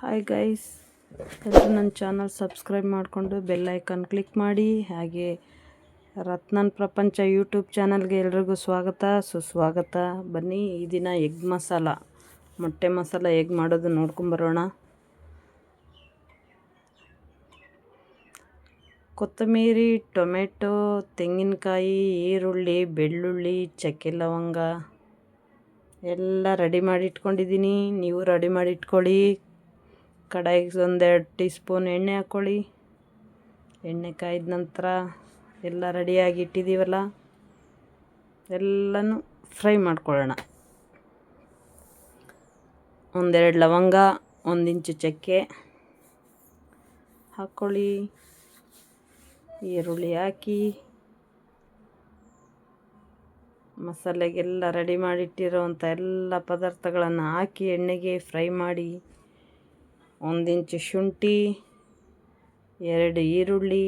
Hi guys, ಎಲ್ಲರೂ ನನ್ನ channel subscribe ಮಾಡಿಕೊಂಡು ಬೆಲ್ ಐಕಾನ್ ಕ್ಲಿಕ್ ಮಾಡಿ. ಹಾಗೆ ರತ್ನನ್ ಪ್ರಪಂಚ ಯೂಟ್ಯೂಬ್ ಚಾನಲ್ಗೆ ಎಲ್ರಿಗೂ ಸುಸ್ವಾಗತ. ಬನ್ನಿ, ಈ ದಿನ ಎಗ್ ಮಸಾಲ, ಮೊಟ್ಟೆ ಮಸಾಲ ಹೇಗೆ ಮಾಡೋದು ನೋಡ್ಕೊಂಬರೋಣ. ಕೊತ್ತಂಬರಿ, ಟೊಮೆಟೊ, ತೆಂಗಿನಕಾಯಿ, ಈರುಳ್ಳಿ, ಬೆಳ್ಳುಳ್ಳಿ, ಚಕ್ಕೆ ಲವಂಗ ಎಲ್ಲ ರೆಡಿ ಮಾಡಿ ಇಟ್ಕೊಂಡಿದ್ದೀನಿ. ನೀವು ರೆಡಿ ಮಾಡಿ ಇಟ್ಕೊಳ್ಳಿ. ಕಡಾಯಿಗೆ 1-2 ಟೀ ಸ್ಪೂನ್ ಎಣ್ಣೆ ಹಾಕ್ಕೊಳ್ಳಿ. ಎಣ್ಣೆ ಕಾಯ್ದ ನಂತರ ಎಲ್ಲ ರೆಡಿಯಾಗಿ ಇಟ್ಟಿದ್ದೀವಲ್ಲ, ಎಲ್ಲನೂ ಫ್ರೈ ಮಾಡ್ಕೊಳ್ಳೋಣ. 1-2 ಲವಂಗ, 1 ಇಂಚು ಚಕ್ಕೆ ಹಾಕ್ಕೊಳ್ಳಿ. ಈರುಳ್ಳಿ ಹಾಕಿ ಮಸಾಲೆಗೆಲ್ಲ ರೆಡಿ ಮಾಡಿಟ್ಟಿರೋವಂಥ ಎಲ್ಲ ಪದಾರ್ಥಗಳನ್ನು ಹಾಕಿ ಎಣ್ಣೆಗೆ ಫ್ರೈ ಮಾಡಿ. 1 ಇಂಚು ಶುಂಠಿ, 2 ಈರುಳ್ಳಿ,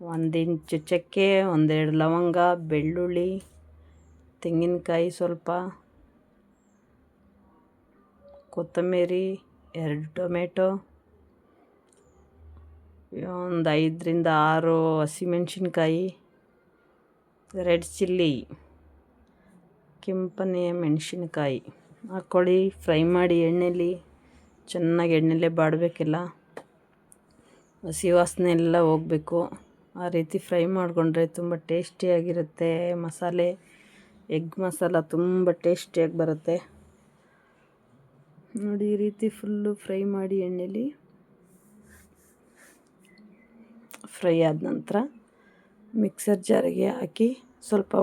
1 ಇಂಚು ಚಕ್ಕೆ, 1-2 ಲವಂಗ, ಬೆಳ್ಳುಳ್ಳಿ, ತೆಂಗಿನಕಾಯಿ ಸ್ವಲ್ಪ, ಕೊತ್ತಂಬರಿ, 2 ಟೊಮೆಟೊ, 1 5-6 ಹಸಿಮೆಣಸಿನ್ಕಾಯಿ, ರೆಡ್ ಚಿಲ್ಲಿ, ಕೆಂಪನೆಯ ಮೆಣಸಿನ್ಕಾಯಿ ಹಾಕ್ಕೊಳ್ಳಿ. ಫ್ರೈ ಮಾಡಿ ಎಣ್ಣೆಲಿ ಚೆನ್ನಾಗಿ ಎಣ್ಣೆಲೇ ಬಾಡಬೇಕೆಲ್ಲ, ಹಸಿ ವಾಸನೆ ಎಲ್ಲ ಹೋಗಬೇಕು. ಆ ರೀತಿ ಫ್ರೈ ಮಾಡಿಕೊಂಡ್ರೆ ತುಂಬ ಟೇಸ್ಟಿಯಾಗಿರುತ್ತೆ. ಮಸಾಲೆ ಎಗ್ ಮಸಾಲ ತುಂಬ ಟೇಸ್ಟಿಯಾಗಿ ಬರುತ್ತೆ ನೋಡಿ. ಈ ರೀತಿ ಫುಲ್ಲು ಫ್ರೈ ಮಾಡಿ ಎಣ್ಣೆಲಿ. ಫ್ರೈ ಆದ ನಂತರ ಮಿಕ್ಸರ್ ಜಾರಿಗೆ ಹಾಕಿ ಸ್ವಲ್ಪ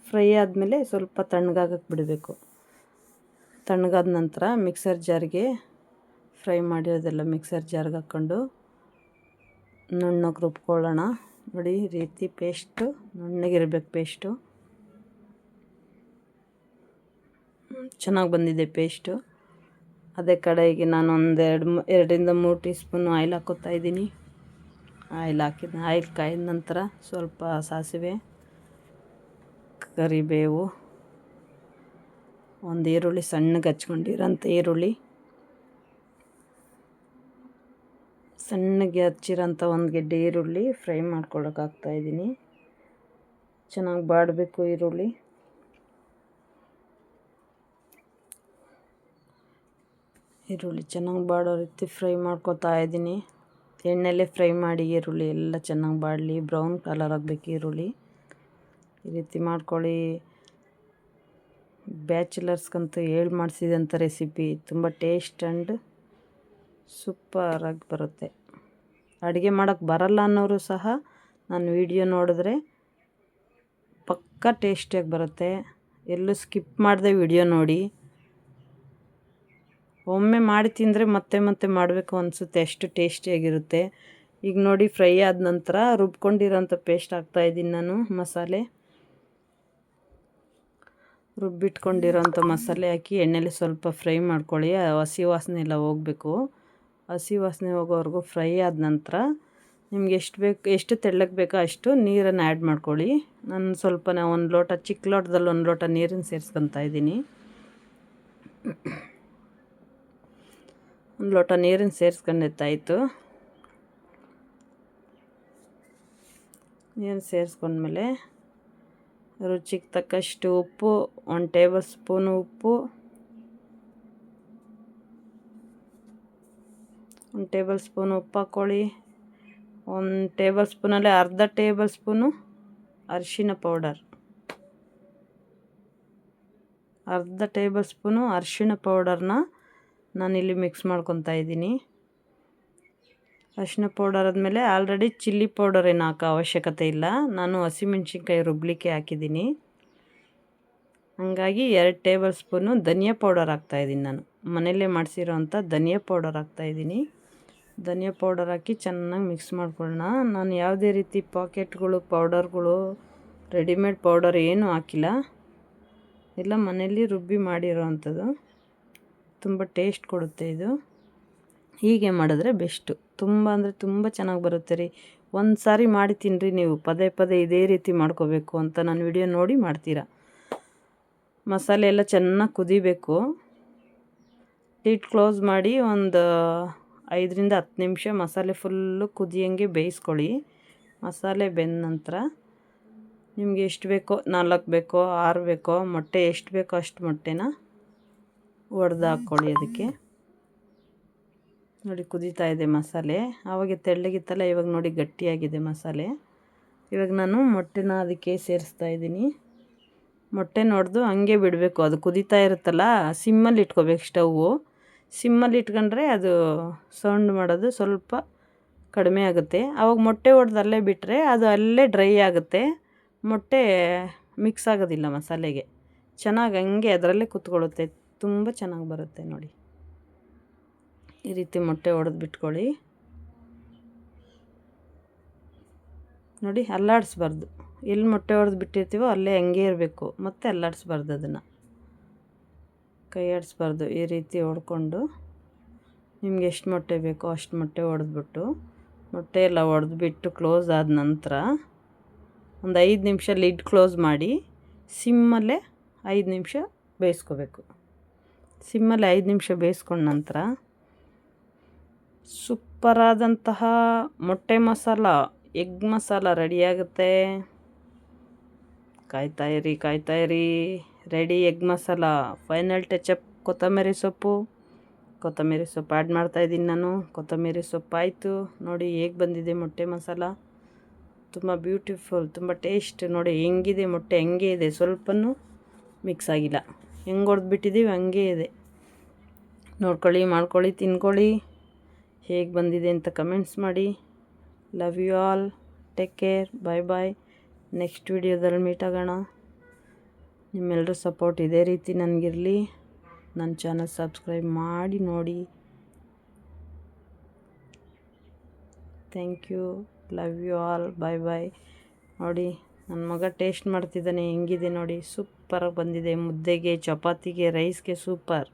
ಫ್ರೈ ಆದಮೇಲೆ ಸ್ವಲ್ಪ ತಣ್ಣಗಾಗಕ್ಕೆ ಬಿಡಬೇಕು. ತಣ್ಣಗಾದ ನಂತರ ಮಿಕ್ಸರ್ ಜಾರಿಗೆ ಫ್ರೈ ಮಾಡಿರೋದೆಲ್ಲ ಮಿಕ್ಸರ್ ಜಾರ್ಗೆ ಹಾಕ್ಕೊಂಡು ನುಣ್ಣಗೆ ರುಬ್ಕೊಳ್ಳೋಣ. ನೋಡಿ, ಈ ರೀತಿ ಪೇಸ್ಟು ನುಣ್ಣಗಿರ್ಬೇಕು. ಪೇಸ್ಟು ಚೆನ್ನಾಗಿ ಬಂದಿದೆ ಪೇಸ್ಟು. ಅದೇ ಕಡೆಗೆ ನಾನು 2-3 ಟೀ ಸ್ಪೂನು ಆಯಿಲ್ ಹಾಕ್ಕೋತಾ ಇದ್ದೀನಿ. ಆಯಿಲ್ ಕಾಯ್ದ ನಂತರ ಸ್ವಲ್ಪ ಸಾಸಿವೆ, ಕರಿಬೇವು, 1 ಈರುಳ್ಳಿ ಸಣ್ಣಗೆ ಹಚ್ಕೊಂಡಿರೋಂಥ ಈರುಳ್ಳಿ, ಸಣ್ಣಗೆ ಹಚ್ಚಿರೋಂಥ 1 ಗೆಡ್ಡೆ ಈರುಳ್ಳಿ ಫ್ರೈ ಮಾಡ್ಕೊಳ್ಳೋಕೆ ಹಾಕ್ತಾಯಿದ್ದೀನಿ. ಚೆನ್ನಾಗಿ ಬಾಡಬೇಕು ಈರುಳ್ಳಿ. ಈರುಳ್ಳಿ ಚೆನ್ನಾಗಿ ಬಾಡೋ ರೀತಿ ಫ್ರೈ ಮಾಡ್ಕೊತಾ ಇದ್ದೀನಿ. ಎಣ್ಣೆಲೇ ಫ್ರೈ ಮಾಡಿ ಈರುಳ್ಳಿ ಎಲ್ಲ ಚೆನ್ನಾಗಿ ಬಾಡಲಿ. ಬ್ರೌನ್ ಕಲರ್ ಆಗಬೇಕು ಈರುಳ್ಳಿ. ಈ ರೀತಿ ಮಾಡ್ಕೊಳ್ಳಿ. ಬ್ಯಾಚುಲರ್ಸ್ಗಂತೂ ಮಾಡಿಸಿದಂಥ ರೆಸಿಪಿ ತುಂಬ ಟೇಸ್ಟ್ ಆ್ಯಂಡ್ ಸೂಪರಾಗಿ ಬರುತ್ತೆ. ಅಡುಗೆ ಮಾಡೋಕ್ಕೆ ಬರಲ್ಲ ಅನ್ನೋರು ಸಹ ನನ್ನ ವಿಡಿಯೋ ನೋಡಿದ್ರೆ ಪಕ್ಕಾ ಟೇಸ್ಟಿಯಾಗಿ ಬರುತ್ತೆ. ಎಲ್ಲೂ ಸ್ಕಿಪ್ ಮಾಡದೆ ವಿಡಿಯೋ ನೋಡಿ. ಒಮ್ಮೆ ಮಾಡಿ ತಿಂದರೆ ಮತ್ತೆ ಮತ್ತೆ ಮಾಡಬೇಕು ಅನಿಸುತ್ತೆ, ಅಷ್ಟು ಟೇಸ್ಟಿಯಾಗಿರುತ್ತೆ. ಈಗ ನೋಡಿ, ಫ್ರೈ ಆದ ನಂತರ ರುಬ್ಕೊಂಡಿರೋಂಥ ಪೇಸ್ಟ್ ಹಾಕ್ತಾಯಿದ್ದೀನಿ ನಾನು. ಮಸಾಲೆ ರುಬ್ಬಿಟ್ಕೊಂಡಿರೋಂಥ ಮಸಾಲೆ ಹಾಕಿ ಎಣ್ಣೆಲಿ ಸ್ವಲ್ಪ ಫ್ರೈ ಮಾಡ್ಕೊಳ್ಳಿ. ಹಸಿ ವಾಸನೆ ಎಲ್ಲ ಹೋಗಬೇಕು. ಹಸಿ ವಾಸನೆ ಹೋಗೋವರೆಗೂ ಫ್ರೈ ಆದ ನಂತರ ನಿಮ್ಗೆ ಎಷ್ಟು ತೆಳ್ಳಗೆ ಬೇಕೋ ಅಷ್ಟು ನೀರನ್ನು ಆ್ಯಡ್ ಮಾಡ್ಕೊಳ್ಳಿ. ನಾನು ಸ್ವಲ್ಪ 1 ಲೋಟ, ಚಿಕ್ಕ ಲೋಟದಲ್ಲಿ 1 ಲೋಟ ನೀರನ್ನು ಸೇರಿಸ್ಕೊತಾ ಇದ್ದೀನಿ. 1 ಲೋಟ ನೀರನ್ನು ಸೇರಿಸ್ಕೊಂಡಿದ್ದಾಯಿತು. ನೀರು ಸೇರಿಸ್ಕೊಂಡ್ಮೇಲೆ ರುಚಿಗೆ ತಕ್ಕಷ್ಟು ಉಪ್ಪು, 1 ಟೇಬಲ್ ಸ್ಪೂನು ಉಪ್ಪು, 1 ಟೇಬಲ್ ಸ್ಪೂನ್ ಉಪ್ಪು ಹಾಕ್ಕೊಳ್ಳಿ. 1 ಟೇಬಲ್ ಸ್ಪೂನಲ್ಲಿ ಅರ್ಧ ಟೇಬಲ್ ಸ್ಪೂನು ಅರಿಶಿನ ಪೌಡರ್, ಅರ್ಧ ಟೇಬಲ್ ಸ್ಪೂನು ಅರಿಶಿಣ ಪೌಡರ್ನ ನಾನಿಲ್ಲಿ ಮಿಕ್ಸ್ ಮಾಡ್ಕೊತಾ ಇದ್ದೀನಿ. ಅರಿಶಿನ ಪೌಡರ್ ಆದಮೇಲೆ ಆಲ್ರೆಡಿ ಚಿಲ್ಲಿ ಪೌಡರ್ ಏನು ಹಾಕೋ ಅವಶ್ಯಕತೆ ಇಲ್ಲ. ನಾನು ಹಸಿಮೆಣ್ಸಿನ್ಕಾಯಿ ರುಬ್ಲಿಕ್ಕೆ ಹಾಕಿದ್ದೀನಿ. ಹಾಗಾಗಿ 2 ಟೇಬಲ್ ಸ್ಪೂನು ಧನಿಯಾ ಪೌಡರ್ ಹಾಕ್ತಾಯಿದ್ದೀನಿ. ನಾನು ಮನೆಯಲ್ಲೇ ಮಾಡಿಸಿರೋಂಥ ಧನಿಯಾ ಪೌಡರ್ ಹಾಕ್ತಾಯಿದ್ದೀನಿ. ಧನಿಯಾ ಪೌಡರ್ ಹಾಕಿ ಚೆನ್ನಾಗಿ ಮಿಕ್ಸ್ ಮಾಡ್ಕೊಳ್ಳೋಣ. ನಾನು ಯಾವುದೇ ರೀತಿ ಪಾಕೆಟ್ಗಳು, ಪೌಡರ್ಗಳು, ರೆಡಿಮೇಡ್ ಪೌಡರ್ ಏನೂ ಹಾಕಿಲ್ಲ. ಎಲ್ಲ ಮನೆಯಲ್ಲಿ ರುಬ್ಬಿ ಮಾಡಿರೋ ಅಂಥದ್ದು. ತುಂಬ ಟೇಸ್ಟ್ ಕೊಡುತ್ತೆ ಇದು. ಹೀಗೆ ಮಾಡಿದ್ರೆ ಬೆಸ್ಟು. ತುಂಬ ಅಂದರೆ ತುಂಬ ಚೆನ್ನಾಗಿ ಬರುತ್ತೆ ರೀ. ಒಂದು ಸಾರಿ ಮಾಡಿ ತಿನ್ನಿರಿ ನೀವು. ಪದೇ ಪದೇ ಇದೇ ರೀತಿ ಮಾಡ್ಕೋಬೇಕು ಅಂತ ನಾನು ವಿಡಿಯೋ ನೋಡಿ ಮಾಡ್ತೀರಾ. ಮಸಾಲೆ ಎಲ್ಲ ಚೆನ್ನಾಗಿ ಕುದಿಬೇಕು. ಲಿಡ್ ಕ್ಲೋಸ್ ಮಾಡಿ ಒಂದು 5ರಿಂದ 10 ನಿಮಿಷ ಮಸಾಲೆ ಫುಲ್ಲು ಕುದಿಯಂಗೆ ಬೇಯಿಸ್ಕೊಳ್ಳಿ. ಮಸಾಲೆ ಬೆಂದ ನಂತರ ನಿಮಗೆ ಎಷ್ಟು ಬೇಕೋ 4 ಬೇಕೋ 6 ಬೇಕೋ ಮೊಟ್ಟೆ ಎಷ್ಟು ಬೇಕೋ ಅಷ್ಟು ಮೊಟ್ಟೆನ ಒಡೆದು ಹಾಕ್ಕೊಳ್ಳಿ. ಅದಕ್ಕೆ ನೋಡಿ ಕುದೀತಾ ಇದೆ ಮಸಾಲೆ. ಆವಾಗ ತೆಳ್ಳಗಿತ್ತಲ್ಲ, ಇವಾಗ ನೋಡಿ ಗಟ್ಟಿಯಾಗಿದೆ ಮಸಾಲೆ. ಇವಾಗ ನಾನು ಮೊಟ್ಟೆನ ಅದಕ್ಕೆ ಸೇರಿಸ್ತಾ ಇದ್ದೀನಿ. ಮೊಟ್ಟೆ ನೋಡ್ದು ಹಂಗೆ ಬಿಡಬೇಕು. ಅದು ಕುದೀತಾ ಇರುತ್ತಲ್ಲ, ಸಿಮ್ಮಲ್ಲಿ ಇಟ್ಕೋಬೇಕು ಸ್ಟವ್ವು. ಸಿಮ್ಮಲ್ಲಿ ಇಟ್ಕೊಂಡ್ರೆ ಅದು ಸೌಂಡ್ ಮಾಡೋದು ಸ್ವಲ್ಪ ಕಡಿಮೆ ಆಗುತ್ತೆ. ಆವಾಗ ಮೊಟ್ಟೆ ಒಡೆದು ಅಲ್ಲೇ ಬಿಟ್ಟರೆ ಅದು ಅಲ್ಲೇ ಡ್ರೈ ಆಗುತ್ತೆ, ಮೊಟ್ಟೆ ಮಿಕ್ಸ್ ಆಗೋದಿಲ್ಲ ಮಸಾಲೆಗೆ. ಚೆನ್ನಾಗಿ ಹಂಗೆ ಅದರಲ್ಲೇ ಕೂತ್ಕೊಳ್ಳುತ್ತೆ, ತುಂಬ ಚೆನ್ನಾಗಿ ಬರುತ್ತೆ ನೋಡಿ. ಈ ರೀತಿ ಮೊಟ್ಟೆ ಒಡೆದು ಬಿಟ್ಕೊಳ್ಳಿ. ನೋಡಿ ಅಲ್ಲಾಡಿಸ್ಬಾರ್ದು, ಎಲ್ಲಿ ಮೊಟ್ಟೆ ಹೊಡೆದು ಬಿಟ್ಟಿರ್ತೀವೋ ಅಲ್ಲೇ ಹಂಗೆ ಇರಬೇಕು, ಮತ್ತೆ ಅಲ್ಲಾಡಿಸ್ಬಾರ್ದು, ಅದನ್ನು ಕೈ ಆಡಿಸ್ಬಾರ್ದು. ಈ ರೀತಿ ಹೊಡ್ಕೊಂಡು ನಿಮ್ಗೆ ಎಷ್ಟು ಮೊಟ್ಟೆ ಬೇಕೋ ಅಷ್ಟು ಮೊಟ್ಟೆ ಹೊಡೆದ್ಬಿಟ್ಟು, ಮೊಟ್ಟೆ ಎಲ್ಲ ಹೊಡೆದ್ಬಿಟ್ಟು ಕ್ಲೋಸ್ ಆದ ನಂತರ ಒಂದು 5 ನಿಮಿಷ ಲಿಡ್ ಕ್ಲೋಸ್ ಮಾಡಿ ಸಿಮ್ಮಲ್ಲೇ 5 ನಿಮಿಷ ಬೇಯಿಸ್ಕೋಬೇಕು. ಸಿಮ್ಮಲ್ಲಿ 5 ನಿಮಿಷ ಬೇಯಿಸ್ಕೊಂಡ ನಂತರ ಸೂಪರಾದಂತಹ ಮೊಟ್ಟೆ ಮಸಾಲ, ಎಗ್ ಮಸಾಲ ರೆಡಿಯಾಗುತ್ತೆ. ಕಾಯ್ತಾಯಿರಿ. Ready egg masala. Final touch up ಕೊತ್ತಂಬರಿ ಸೊಪ್ಪು ಆ್ಯಡ್ ಮಾಡ್ತಾಯಿದ್ದೀನಿ ನಾನು. ಕೊತ್ತಂಬರಿ ಸೊಪ್ಪು ಆಯಿತು. ನೋಡಿ ಹೇಗೆ ಬಂದಿದೆ ಮೊಟ್ಟೆ ಮಸಾಲ, ತುಂಬ ಬ್ಯೂಟಿಫುಲ್, ತುಂಬ ಟೇಸ್ಟ್. ನೋಡಿ ಹೆಂಗಿದೆ ಮೊಟ್ಟೆ, ಹೆಂಗೆ ಇದೆ, ಸ್ವಲ್ಪನೂ ಮಿಕ್ಸ್ ಆಗಿಲ್ಲ. ಹೆಂಗೆ ಹೊಡೆದ್ಬಿಟ್ಟಿದ್ದೀವಿ ಹಂಗೆ ಇದೆ. ನೋಡ್ಕೊಳ್ಳಿ, ಮಾಡ್ಕೊಳ್ಳಿ, ತಿನ್ಕೊಳ್ಳಿ. ಹೇಗೆ ಬಂದಿದೆ ಅಂತ ಕಮೆಂಟ್ಸ್ ಮಾಡಿ. Love you all. Take care. Bye. Next ವಿಡಿಯೋದಲ್ಲಿ ಮೀಟ್ ಆಗೋಣ. ನಿಮ್ಮೆಲ್ಲರ ಸಪೋರ್ಟ್ ಇದೇ ರೀತಿ ನನಗಿರಲಿ. ನನ್ನ ಚಾನಲ್ ಸಬ್ಸ್ಕ್ರೈಬ್ ಮಾಡಿ ನೋಡಿ. Thank you. Love you all. Bye. ನೋಡಿ ನನ್ನ ಮಗ ಟೇಸ್ಟ್ ಮಾಡ್ತಿದ್ದಾನೆ, ಹೆಂಗಿದೆ ನೋಡಿ, ಸೂಪರಾಗಿ ಬಂದಿದೆ. ಮುದ್ದೆಗೆ, ಚಪಾತಿಗೆ, ರೈಸ್ಗೆ ಸೂಪರ್.